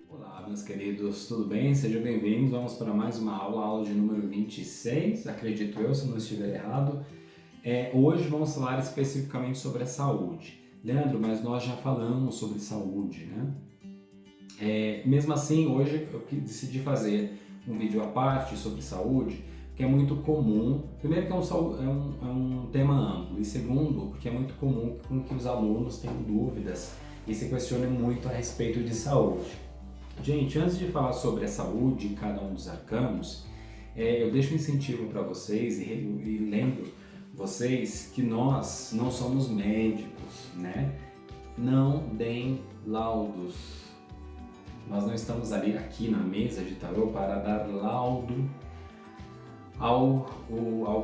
Olá, meus queridos, tudo bem? Sejam bem-vindos. Vamos para mais uma aula de número 26, acredito eu, se não estiver errado. Hoje vamos falar especificamente sobre a saúde. Leandro, mas nós já falamos sobre saúde, né? Mesmo assim, hoje eu decidi fazer um vídeo à parte sobre saúde, que é muito comum. Primeiro que é um tema amplo, e segundo, porque é muito comum que os alunos tenham dúvidas e se questionem muito a respeito de saúde. Gente, antes de falar sobre a saúde em cada um dos arcanos, eu deixo um incentivo para vocês e lembro vocês que nós não somos médicos, né? Não deem laudos. Nós não estamos aqui na mesa de tarô para dar laudo ao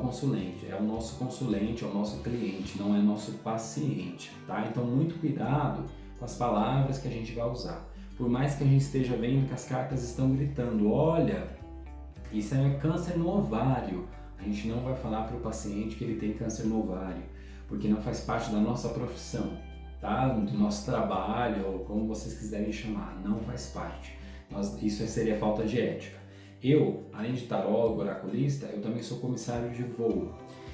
consulente. É o nosso consulente, é o nosso cliente, não é nosso paciente, tá? Então, muito cuidado com as palavras que a gente vai usar. Por mais que a gente esteja vendo que as cartas estão gritando, olha, isso é câncer no ovário. A gente não vai falar para o paciente que ele tem câncer no ovário, porque não faz parte da nossa profissão, tá? Do nosso trabalho, ou como vocês quiserem chamar, não faz parte. Isso seria falta de ética. Eu, além de tarólogo, oraculista, eu também sou comissário de voo.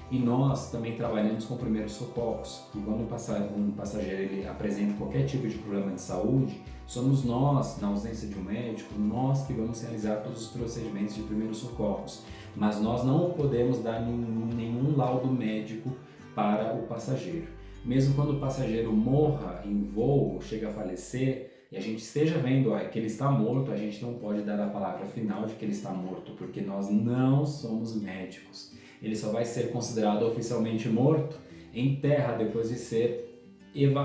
E nós também trabalhamos com primeiros socorros. E quando um passageiro ele apresenta qualquer tipo de problema de saúde, somos nós, na ausência de um médico, nós que vamos realizar todos os procedimentos de primeiros socorros. Mas nós não podemos dar nenhum laudo médico para o passageiro. Mesmo quando o passageiro morra em voo, chega a falecer, e a gente esteja vendo que ele está morto, a gente não pode dar a palavra final de que ele está morto, porque nós não somos médicos. Ele só vai ser considerado oficialmente morto em terra depois de ser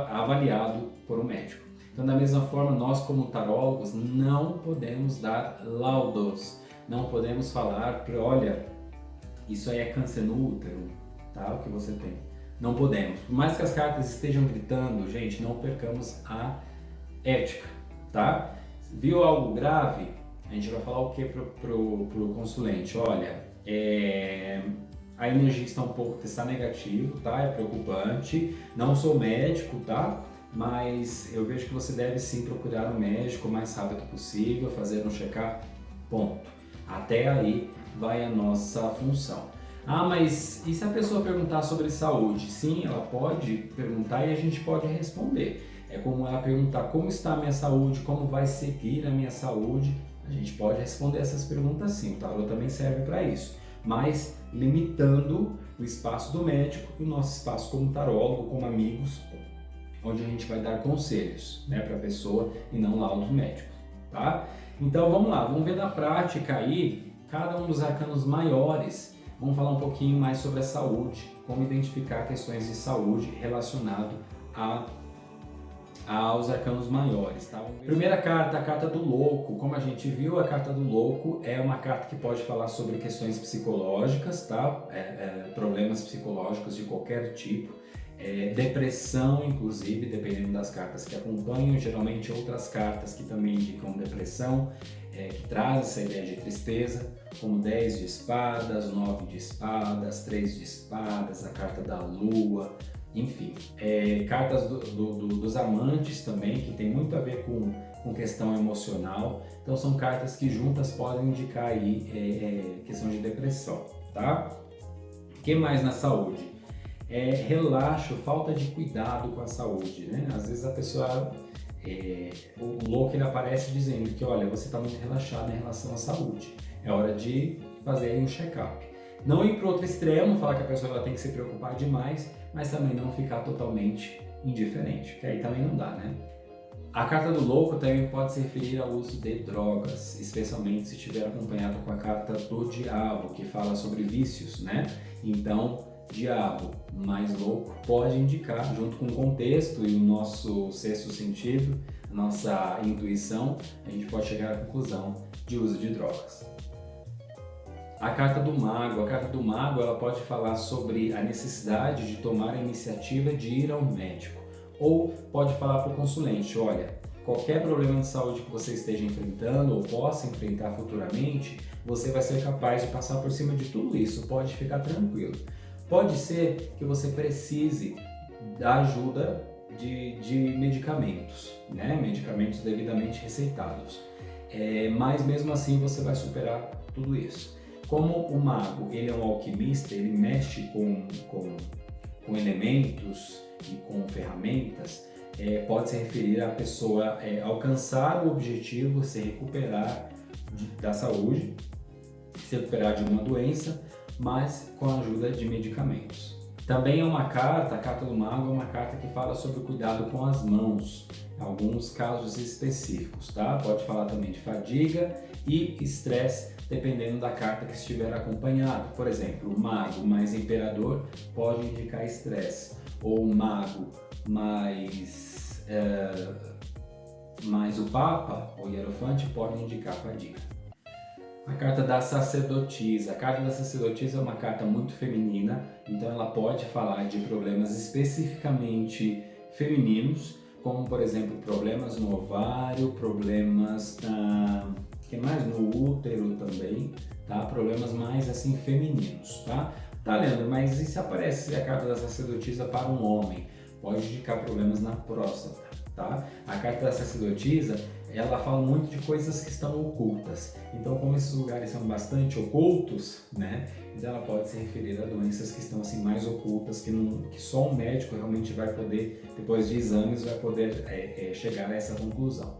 avaliado por um médico. Então, da mesma forma, nós como tarólogos não podemos dar laudos, não podemos falar olha, isso aí é câncer no útero, tá? O que você tem. Não podemos. Por mais que as cartas estejam gritando, gente, não percamos a ética, tá? Viu algo grave? A gente vai falar o que pro consulente? Olha, a energia está negativa, tá? É preocupante. Não sou médico, tá? Mas eu vejo que você deve sim procurar um médico o mais rápido possível, fazer um check-up, ponto. Até aí vai a nossa função. Ah, mas e se a pessoa perguntar sobre saúde? Sim, ela pode perguntar e a gente pode responder. É como ela perguntar como está a minha saúde, como vai seguir a minha saúde. A gente pode responder essas perguntas sim, o tarô também serve para isso. Mas limitando o espaço do médico e o nosso espaço como tarólogo, como amigos, onde a gente vai dar conselhos, né, para a pessoa e não laudos médicos, tá? Então vamos lá, vamos ver na prática aí cada um dos arcanos maiores. Vamos falar um pouquinho mais sobre a saúde, como identificar questões de saúde relacionado aos arcanos maiores, tá? Primeira carta, a carta do louco. Como a gente viu, a carta do louco é uma carta que pode falar sobre questões psicológicas, tá? Problemas psicológicos de qualquer tipo, depressão, inclusive, dependendo das cartas que acompanham, geralmente outras cartas que também indicam depressão, que traz essa ideia de tristeza, como 10 de espadas, 9 de espadas, 3 de espadas, a carta da lua, enfim, cartas dos amantes também, que tem muito a ver com questão emocional. Então são cartas que juntas podem indicar aí questão de depressão, tá? O que mais na saúde? Relaxo, falta de cuidado com a saúde, né? Às vezes a pessoa, o louco ele aparece dizendo que olha, você está muito relaxado em relação à saúde, é hora de fazer aí um check-up. Não ir para outro extremo, falar que a pessoa tem que se preocupar demais, mas também não ficar totalmente indiferente, que aí também não dá, né? A carta do louco também pode se referir ao uso de drogas, especialmente se estiver acompanhado com a carta do diabo, que fala sobre vícios, né? Então, diabo mais louco pode indicar, junto com o contexto e o nosso sexto sentido, a nossa intuição, a gente pode chegar à conclusão de uso de drogas. A carta do mago, ela pode falar sobre a necessidade de tomar a iniciativa de ir ao médico, ou pode falar para o consulente, olha, qualquer problema de saúde que você esteja enfrentando ou possa enfrentar futuramente, você vai ser capaz de passar por cima de tudo isso, pode ficar tranquilo. Pode ser que você precise da ajuda de medicamentos, né? Medicamentos devidamente receitados. Mas mesmo assim você vai superar tudo isso. Como o mago ele é um alquimista, ele mexe com elementos e com ferramentas, pode se referir à pessoa alcançar o objetivo, se recuperar da saúde, se recuperar de uma doença, mas com a ajuda de medicamentos. Também é uma carta, a carta do mago é uma carta que fala sobre o cuidado com as mãos, em alguns casos específicos, tá? Pode falar também de fadiga e estresse, dependendo da carta que estiver acompanhado. Por exemplo, o mago mais imperador pode indicar estresse, ou o mago mais o papa, ou hierofante, pode indicar fadiga. A carta da sacerdotisa. A carta da sacerdotisa é uma carta muito feminina, então ela pode falar de problemas especificamente femininos, como por exemplo problemas no ovário, problemas no útero também, tá? Problemas mais assim femininos, tá? Tá, Leandro, mas e se aparece a carta da sacerdotisa para um homem? Pode indicar problemas na próstata, tá? A carta da sacerdotisa, ela fala muito de coisas que estão ocultas. Então, como esses lugares são bastante ocultos, né? Então ela pode se referir a doenças que estão assim mais ocultas, que só um médico realmente vai poder, depois de exames, vai poder chegar a essa conclusão.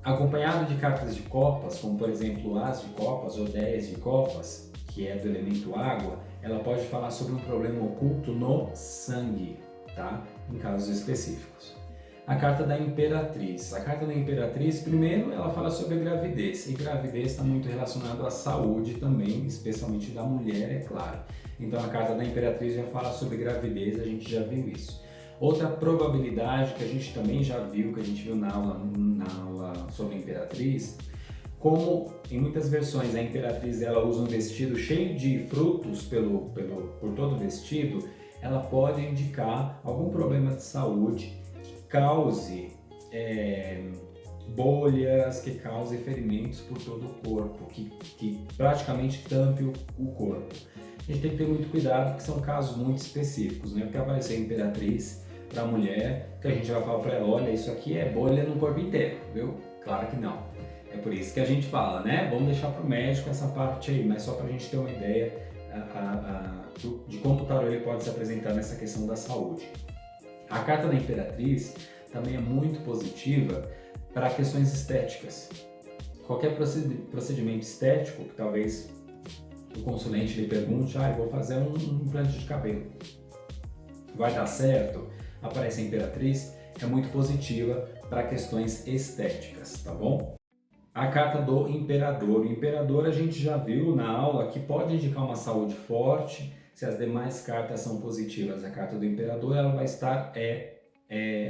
Acompanhado de cartas de copas, como por exemplo As de copas ou 10 de copas, que é do elemento água, ela pode falar sobre um problema oculto no sangue, tá? Em casos específicos. A carta da Imperatriz. A carta da Imperatriz, primeiro, ela fala sobre a gravidez. E gravidez está muito relacionado à saúde também, especialmente da mulher, é claro. Então a carta da Imperatriz já fala sobre gravidez, a gente já viu isso. Outra probabilidade que a gente também já viu, que a gente viu na aula sobre a Imperatriz, como em muitas versões a Imperatriz ela usa um vestido cheio de frutos por todo o vestido, ela pode indicar algum problema de saúde cause bolhas, que cause ferimentos por todo o corpo, que praticamente tampe o corpo. A gente tem que ter muito cuidado, porque são casos muito específicos, né? Porque aparecer Imperatriz para a mulher, que a gente vai falar para ela, olha, isso aqui é bolha no corpo inteiro, viu? Claro que não. É por isso que a gente fala, né? Vamos deixar para o médico essa parte aí, mas só para a gente ter uma ideia de como o tarô ele pode se apresentar nessa questão da saúde. A carta da Imperatriz também é muito positiva para questões estéticas. Qualquer procedimento estético que talvez o consulente lhe pergunte, eu vou fazer um implante de cabelo, vai dar certo? Aparece a Imperatriz, é muito positiva para questões estéticas, tá bom? A carta do Imperador. O Imperador a gente já viu na aula que pode indicar uma saúde forte. Se as demais cartas são positivas, a carta do Imperador ela vai estar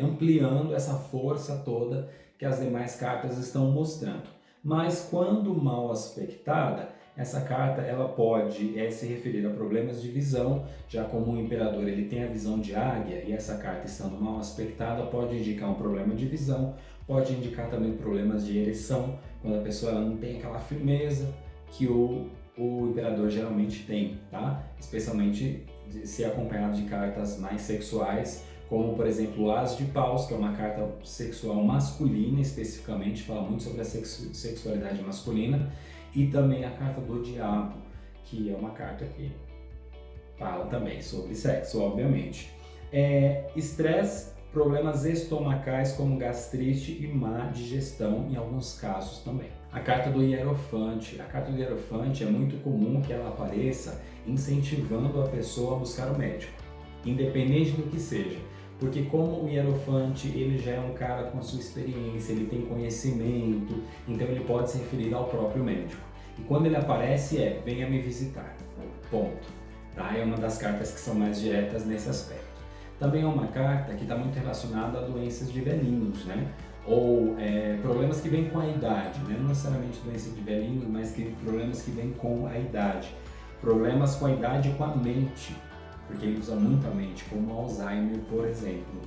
ampliando essa força toda que as demais cartas estão mostrando. Mas quando mal aspectada, essa carta ela pode se referir a problemas de visão, já como o Imperador ele tem a visão de águia e essa carta estando mal aspectada pode indicar um problema de visão, pode indicar também problemas de ereção, quando a pessoa ela não tem aquela firmeza que o Imperador geralmente tem, tá? Especialmente se acompanhado de cartas mais sexuais, como por exemplo o As de Paus, que é uma carta sexual masculina especificamente, fala muito sobre a sexualidade masculina, e também a carta do Diabo, que é uma carta que fala também sobre sexo, obviamente. Estresse, problemas estomacais como gastrite e má digestão em alguns casos também. A carta do Hierofante. A carta do Hierofante é muito comum que ela apareça incentivando a pessoa a buscar o médico, independente do que seja. Porque como o Hierofante, ele já é um cara com a sua experiência, ele tem conhecimento, então ele pode se referir ao próprio médico. E quando ele aparece venha me visitar, ponto. Tá? É uma das cartas que são mais diretas nesse aspecto. Também é uma carta que está muito relacionada a doenças de velhinhos, né? Ou problemas que vêm com a idade, né? Não necessariamente doenças de velhinhos, mas problemas que vêm com a idade. Problemas com a idade e com a mente, porque ele usa muito a mente, como Alzheimer, por exemplo,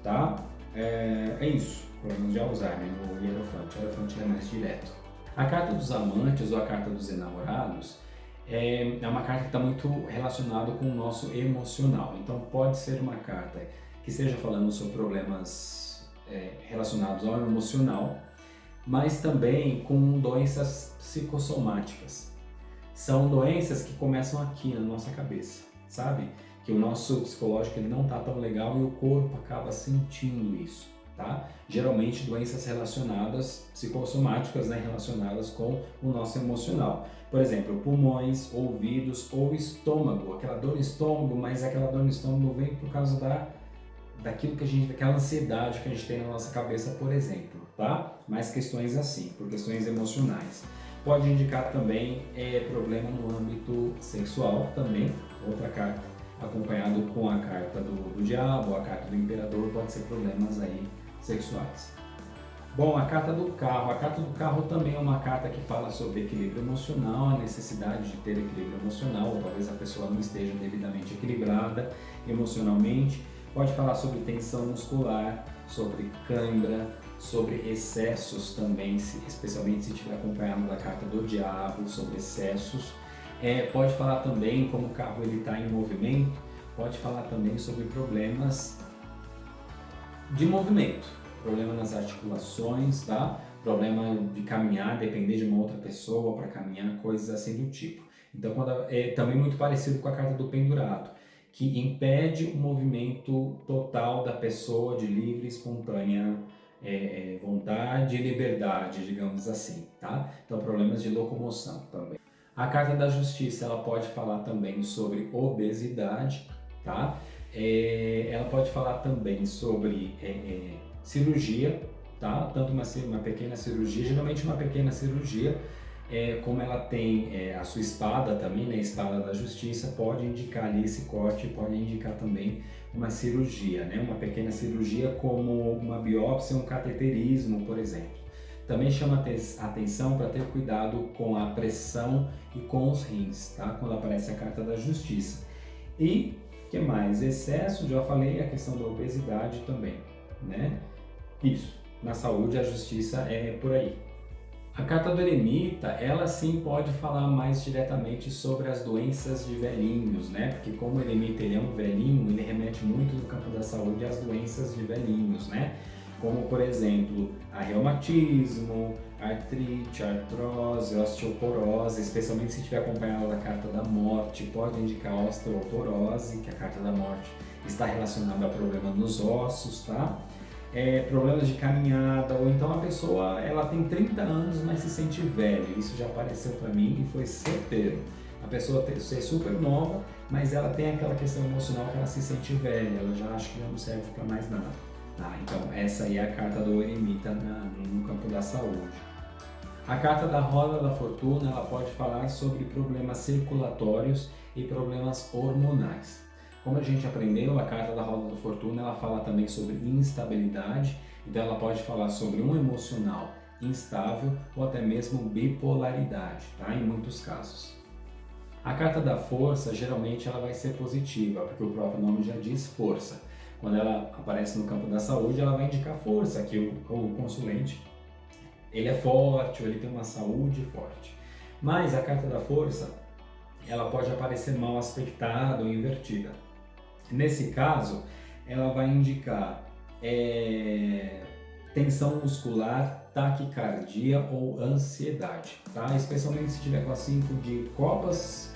tá? É isso, problemas de Alzheimer no Hierofante. O Hierofante é mais direto. A carta dos amantes ou a carta dos enamorados é uma carta que está muito relacionada com o nosso emocional. Então pode ser uma carta que esteja falando sobre problemas relacionados ao emocional, mas também com doenças psicossomáticas. São doenças que começam aqui na nossa cabeça, sabe? Que o nosso psicológico ele não está tão legal e o corpo acaba sentindo isso, tá? Geralmente doenças relacionadas, psicossomáticas, né? Relacionadas com o nosso emocional. Por exemplo, pulmões, ouvidos ou estômago. Aquela dor no estômago, mas aquela dor no estômago vem por causa daquela ansiedade que a gente tem na nossa cabeça, por exemplo, tá? Mais questões assim, por questões emocionais. Pode indicar também problema no âmbito sexual também, outra carta, acompanhado com a carta do diabo, a carta do imperador, pode ser problemas aí sexuais. Bom, a carta do carro. A carta do carro também é uma carta que fala sobre equilíbrio emocional, a necessidade de ter equilíbrio emocional, ou talvez a pessoa não esteja devidamente equilibrada emocionalmente. Pode falar sobre tensão muscular, sobre cãibra, sobre excessos também, especialmente se estiver acompanhado da carta do diabo, sobre excessos. Pode falar também como o carro está em movimento, pode falar também sobre problemas de movimento, problema nas articulações, tá? Problema de caminhar, depender de uma outra pessoa para caminhar, coisas assim do tipo. Então, é também muito parecido com a carta do pendurado, que impede o movimento total da pessoa de livre, espontânea vontade e liberdade, digamos assim, tá? Então, problemas de locomoção também. A carta da justiça, ela pode falar também sobre obesidade, tá? Ela pode falar também sobre cirurgia, tá? Tanto uma pequena cirurgia, geralmente uma pequena cirurgia, como ela tem a sua espada também, né? A espada da justiça, pode indicar ali esse corte, pode indicar também uma cirurgia, né? Uma pequena cirurgia como uma biópsia, um cateterismo, por exemplo. Também chama atenção para ter cuidado com a pressão e com os rins, tá? Quando aparece a carta da justiça. E, o que mais? Excesso, já falei, a questão da obesidade também, né? Isso, na saúde a justiça é por aí. A carta do eremita, ela sim pode falar mais diretamente sobre as doenças de velhinhos, né? Porque como o eremita ele é um velhinho, ele remete muito no campo da saúde às doenças de velhinhos, né? Como, por exemplo, a reumatismo, artrite, artrose, osteoporose, especialmente se estiver acompanhado da carta da morte, pode indicar osteoporose, que a carta da morte está relacionada a problema nos ossos, tá? Problemas de caminhada, ou então a pessoa ela tem 30 anos, mas se sente velha. Isso já apareceu para mim e foi certeiro. A pessoa ser super nova, mas ela tem aquela questão emocional que ela se sente velha, ela já acha que não serve para mais nada. Tá? Então essa aí é a carta do eremita no campo da saúde. A carta da roda da fortuna, ela pode falar sobre problemas circulatórios e problemas hormonais. Como a gente aprendeu, a carta da roda da fortuna, ela fala também sobre instabilidade, então ela pode falar sobre um emocional instável ou até mesmo bipolaridade, tá? Em muitos casos. A carta da força, geralmente ela vai ser positiva, porque o próprio nome já diz força. Quando ela aparece no campo da saúde, ela vai indicar força, que o consulente ele é forte, ou ele tem uma saúde forte. Mas a carta da força, ela pode aparecer mal aspectada ou invertida. Nesse caso, ela vai indicar tensão muscular, taquicardia ou ansiedade, tá? Especialmente se tiver com a 5 de copas.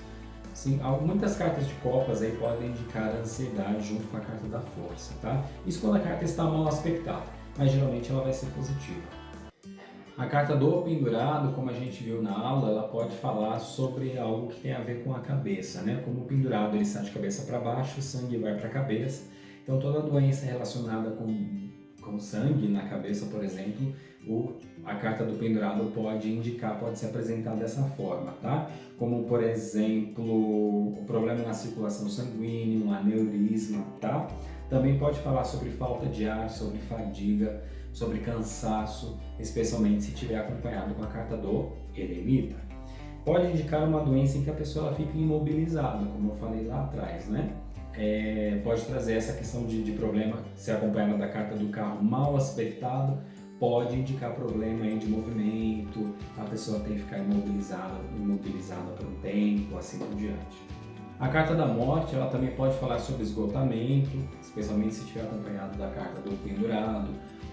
Sim, muitas cartas de copas aí podem indicar ansiedade junto com a carta da força, tá? Isso quando a carta está mal aspectada, mas geralmente ela vai ser positiva. A carta do pendurado, como a gente viu na aula, ela pode falar sobre algo que tem a ver com a cabeça, né? Como o pendurado ele está de cabeça para baixo, o sangue vai para a cabeça. Então toda doença relacionada com sangue na cabeça, por exemplo, a carta do pendurado pode indicar, pode se apresentar dessa forma, tá? Como, por exemplo, o problema na circulação sanguínea, um aneurisma, tá? Também pode falar sobre falta de ar, sobre fadiga, sobre cansaço, especialmente se estiver acompanhado com a carta do eremita. Pode indicar uma doença em que a pessoa fica imobilizada, como eu falei lá atrás, né? Pode trazer essa questão de problema, se acompanhado da carta do carro mal aspectado, pode indicar problema aí de movimento, a pessoa tem que ficar imobilizada por um tempo, assim por diante. A carta da morte, ela também pode falar sobre esgotamento, especialmente se estiver acompanhado da carta do pendurado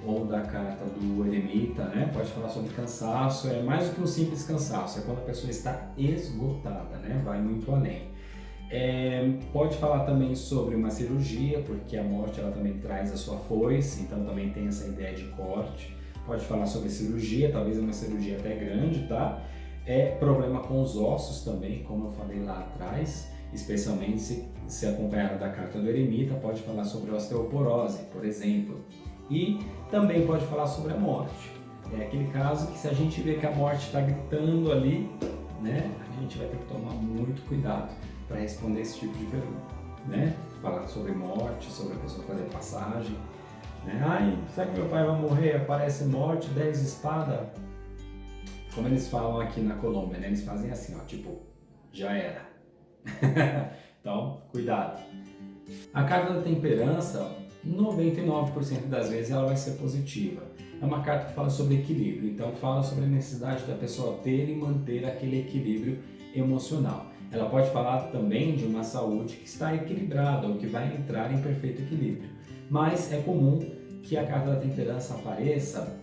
ou da carta do eremita, né? Pode falar sobre cansaço, é mais do que um simples cansaço, é quando a pessoa está esgotada, né? Vai muito além. Pode falar também sobre uma cirurgia, porque a morte ela também traz a sua foice, então também tem essa ideia de corte. Pode falar sobre cirurgia, talvez uma cirurgia até grande, tá? Problema com os ossos também, como eu falei lá atrás, especialmente se acompanhado da carta do eremita, pode falar sobre osteoporose, por exemplo. E também pode falar sobre a morte. É aquele caso que se a gente vê que a morte está gritando ali, né, a gente vai ter que tomar muito cuidado para responder esse tipo de pergunta, né? Falar sobre morte, sobre a pessoa fazer passagem, né? Ai, será que meu pai vai morrer? Aparece morte, 10 espadas. Como eles falam aqui na Colômbia, né? Eles fazem assim, ó, tipo, já era. Então, cuidado. A carta da temperança, 99% das vezes ela vai ser positiva. É uma carta que fala sobre equilíbrio, então fala sobre a necessidade da pessoa ter e manter aquele equilíbrio emocional. Ela pode falar também de uma saúde que está equilibrada ou que vai entrar em perfeito equilíbrio. Mas é comum que a carta da temperança apareça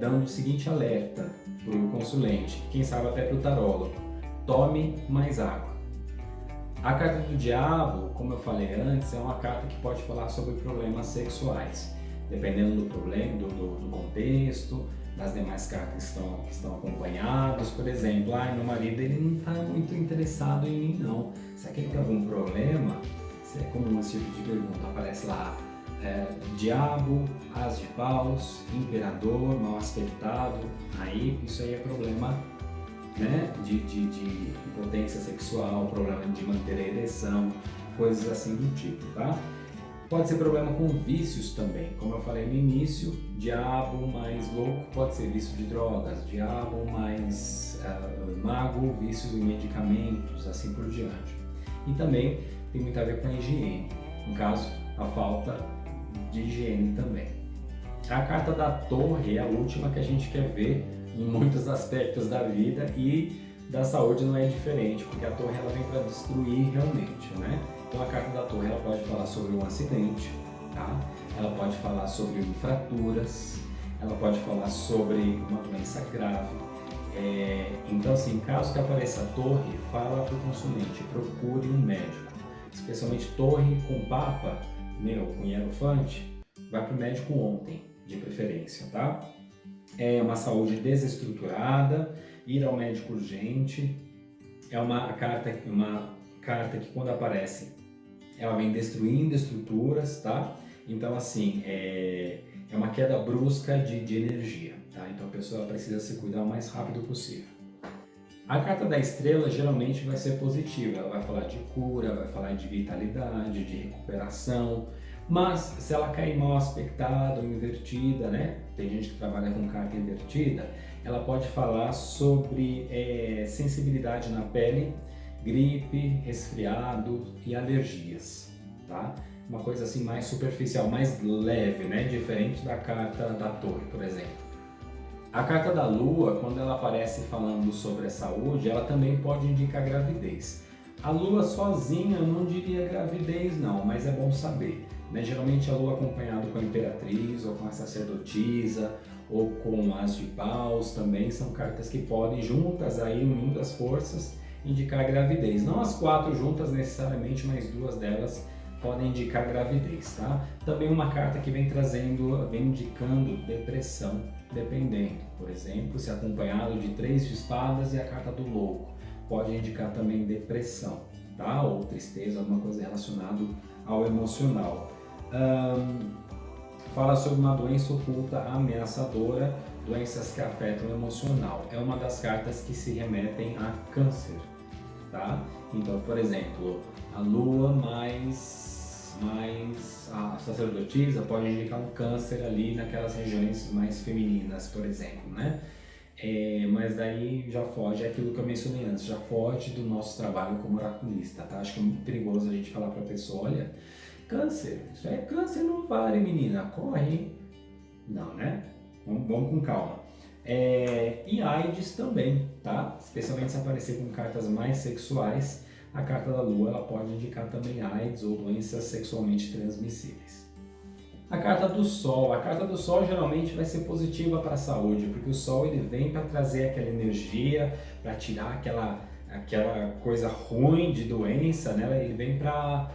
dando o seguinte alerta para o consulente, quem sabe até para o tarólogo: tome mais água. A carta do diabo, como eu falei antes, é uma carta que pode falar sobre problemas sexuais, dependendo do problema, do contexto, das demais cartas que estão acompanhadas. Por exemplo, meu marido ele não está muito interessado em mim não. Será que ele tem algum problema? Isso é comum esse tipo de pergunta. Aparece lá diabo, as de paus, imperador, mal aspectado. Aí isso aí é problema, né, de impotência sexual, problema de manter a ereção, coisas assim do tipo, tá? Pode ser problema com vícios também, como eu falei no início, diabo mais louco pode ser vício de drogas, diabo mais mago, vícios em medicamentos, assim por diante. E também tem muito a ver com a higiene, no caso, a falta de higiene também. A carta da torre é a última que a gente quer ver em muitos aspectos da vida, e da saúde não é diferente, porque a torre ela vem para destruir realmente, né? Então a carta da torre ela pode falar sobre um acidente, tá? Ela pode falar sobre fraturas, ela pode falar sobre uma doença grave. Então assim, caso que apareça a torre, fala para o consulente, procure um médico, especialmente torre com papa, com hierofante, vai para o médico ontem, de preferência, tá? É uma saúde desestruturada, ir ao médico urgente. É uma carta que quando aparece, ela vem destruindo estruturas, tá? Então assim, é uma queda brusca de energia, tá? Então a pessoa precisa se cuidar o mais rápido possível. A carta da estrela geralmente vai ser positiva, ela vai falar de cura, vai falar de vitalidade, de recuperação. Mas se ela cair mal aspectada ou invertida, né? Tem gente que trabalha com carta invertida, ela pode falar sobre sensibilidade na pele, gripe, resfriado e alergias, tá? Uma coisa assim mais superficial, mais leve, né? Diferente da carta da torre, por exemplo. A carta da lua, quando ela aparece falando sobre a saúde, ela também pode indicar gravidez. A lua sozinha eu não diria gravidez não, mas é bom saber, né? Geralmente a lua acompanhada com a imperatriz ou com a sacerdotisa ou com as de paus também são cartas que podem juntas aí, unindo as forças, indicar gravidez. Não as 4 juntas necessariamente, mas 2 delas podem indicar gravidez, tá? Também uma carta que vem indicando depressão, dependendo. Por exemplo, se acompanhado de 3 de espadas e a carta do louco, pode indicar também depressão, tá? Ou tristeza, alguma coisa relacionada ao emocional. Fala sobre uma doença oculta ameaçadora, doenças que afetam o emocional. É uma das cartas que se remetem a câncer, tá? Então, por exemplo, a lua mais a sacerdotisa pode indicar um câncer ali naquelas regiões mais femininas, por exemplo, né? Mas daí já foge aquilo que eu mencionei antes, já foge do nosso trabalho como oraculista, tá? Acho que é muito perigoso a gente falar para a pessoa: olha, câncer, isso é câncer, não vale, menina, corre. Não, né? Vamos com calma. E AIDS também, tá? Especialmente se aparecer com cartas mais sexuais, a carta da Lua ela pode indicar também AIDS ou doenças sexualmente transmissíveis. A carta do Sol geralmente vai ser positiva para a saúde, porque o Sol ele vem para trazer aquela energia, para tirar aquela coisa ruim de doença, né? Ele vem para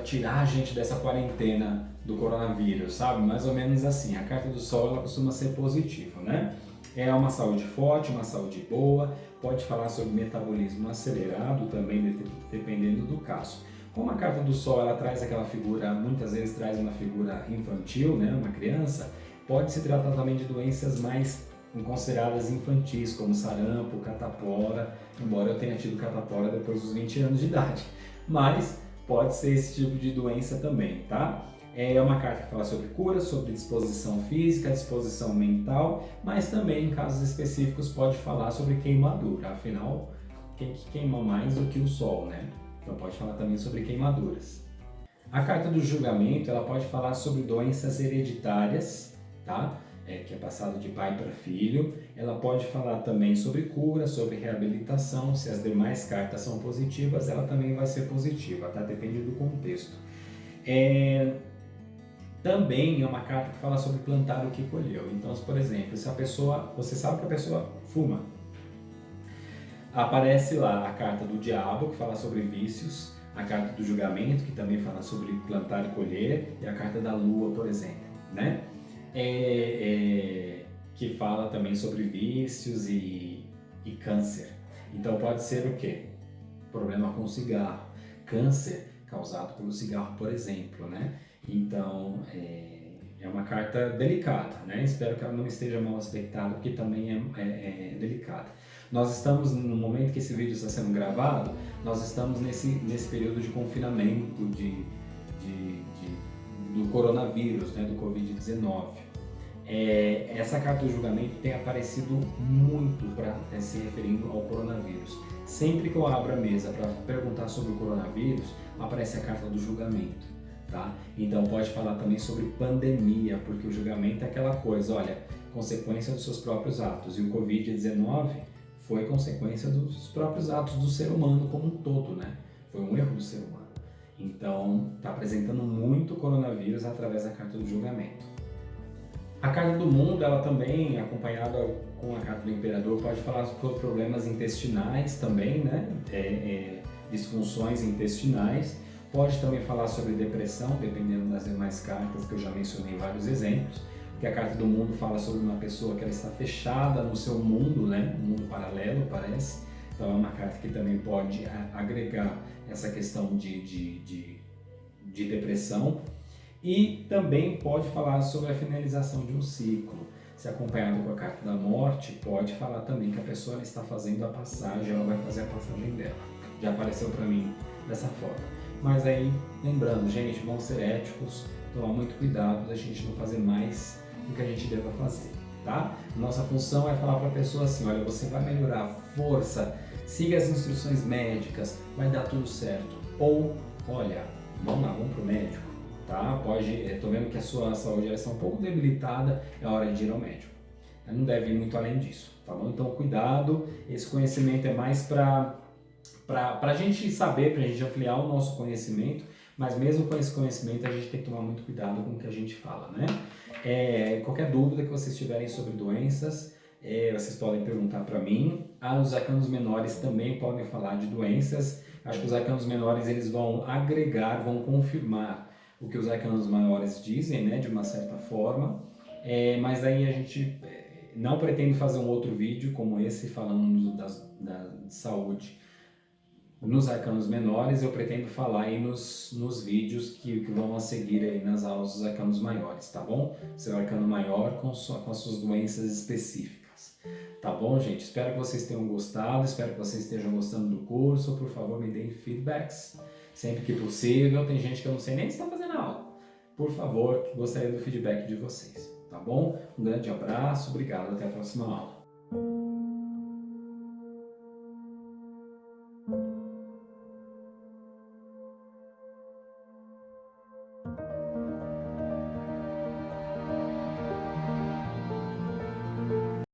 tirar a gente dessa quarentena do coronavírus, sabe? Mais ou menos assim. A carta do Sol ela costuma ser positiva, né? É uma saúde forte, uma saúde boa, pode falar sobre metabolismo acelerado também, dependendo do caso. Como a carta do Sol ela traz aquela figura, muitas vezes traz uma figura infantil, né? Uma criança, pode se tratar também de doenças mais consideradas infantis, como sarampo, catapora, embora eu tenha tido catapora depois dos 20 anos de idade. Mas pode ser esse tipo de doença também, tá? É uma carta que fala sobre cura, sobre disposição física, disposição mental, mas também em casos específicos pode falar sobre queimadura, afinal, quem que queima mais do que o Sol, né? Então pode falar também sobre queimaduras. A carta do julgamento, ela pode falar sobre doenças hereditárias, tá? Que é passado de pai para filho. Ela pode falar também sobre cura, sobre reabilitação. Se as demais cartas são positivas, ela também vai ser positiva, tá? Depende do contexto. Também é uma carta que fala sobre plantar o que colheu. Então, por exemplo, se a pessoa, você sabe que a pessoa fuma, aparece lá a carta do diabo, que fala sobre vícios, a carta do julgamento, que também fala sobre plantar e colher, e a carta da lua, por exemplo, né? Que fala também sobre vícios e câncer. Então pode ser o quê? Problema com cigarro, câncer causado pelo cigarro, por exemplo, né? Então é uma carta delicada, né? Espero que ela não esteja mal aspectada, porque também é delicada. Nós estamos, no momento que esse vídeo está sendo gravado, nós estamos nesse período de confinamento do coronavírus, né, do Covid-19. Essa carta do julgamento tem aparecido muito para se referindo ao coronavírus. Sempre que eu abro a mesa para perguntar sobre o coronavírus, aparece a carta do julgamento, tá? Então pode falar também sobre pandemia, porque o julgamento é aquela coisa, olha, consequência dos seus próprios atos. E o Covid-19 foi consequência dos próprios atos do ser humano como um todo, né? Foi um erro do ser humano. Então, está apresentando muito coronavírus através da carta do julgamento. A carta do mundo, ela também, acompanhada com a carta do imperador, pode falar sobre problemas intestinais também, né? Disfunções intestinais. Pode também falar sobre depressão, dependendo das demais cartas, que eu já mencionei vários exemplos. Que a carta do mundo fala sobre uma pessoa que ela está fechada no seu mundo, né? Um mundo paralelo, parece. Então é uma carta que também pode agregar essa questão de depressão. E também pode falar sobre a finalização de um ciclo. Se acompanhado com a carta da morte, pode falar também que a pessoa está fazendo a passagem, ela vai fazer a passagem dela. Já apareceu para mim dessa forma. Mas aí, lembrando, gente, vamos ser éticos, tomar muito cuidado da gente não fazer mais do que a gente deva fazer, tá? Nossa função é falar para a pessoa assim, olha, você vai melhorar, força, siga as instruções médicas, vai dar tudo certo. Ou, olha, vamos lá, vamos pro médico, tá? Tô vendo que a sua saúde está um pouco debilitada, é hora de ir ao médico. Não deve ir muito além disso, tá bom? Então, cuidado, esse conhecimento é mais para a gente saber, para a gente ampliar o nosso conhecimento, mas mesmo com esse conhecimento a gente tem que tomar muito cuidado com o que a gente fala, né? Qualquer dúvida que vocês tiverem sobre doenças, vocês podem perguntar para mim. Os arcanos menores também podem falar de doenças. Acho que os arcanos menores eles vão agregar, vão confirmar o que os arcanos maiores dizem, né, de uma certa forma. Mas aí a gente não pretende fazer um outro vídeo como esse falando da saúde nos arcanos menores. Eu pretendo falar aí nos vídeos que vão a seguir aí nas aulas dos arcanos maiores, tá bom? Seu arcano maior com as suas doenças específicas. Tá bom, gente? Espero que vocês tenham gostado, espero que vocês estejam gostando do curso. Por favor, me deem feedbacks sempre que possível. Tem gente que eu não sei nem se está fazendo aula. Por favor, gostaria do feedback de vocês, tá bom? Um grande abraço, obrigado, até a próxima aula.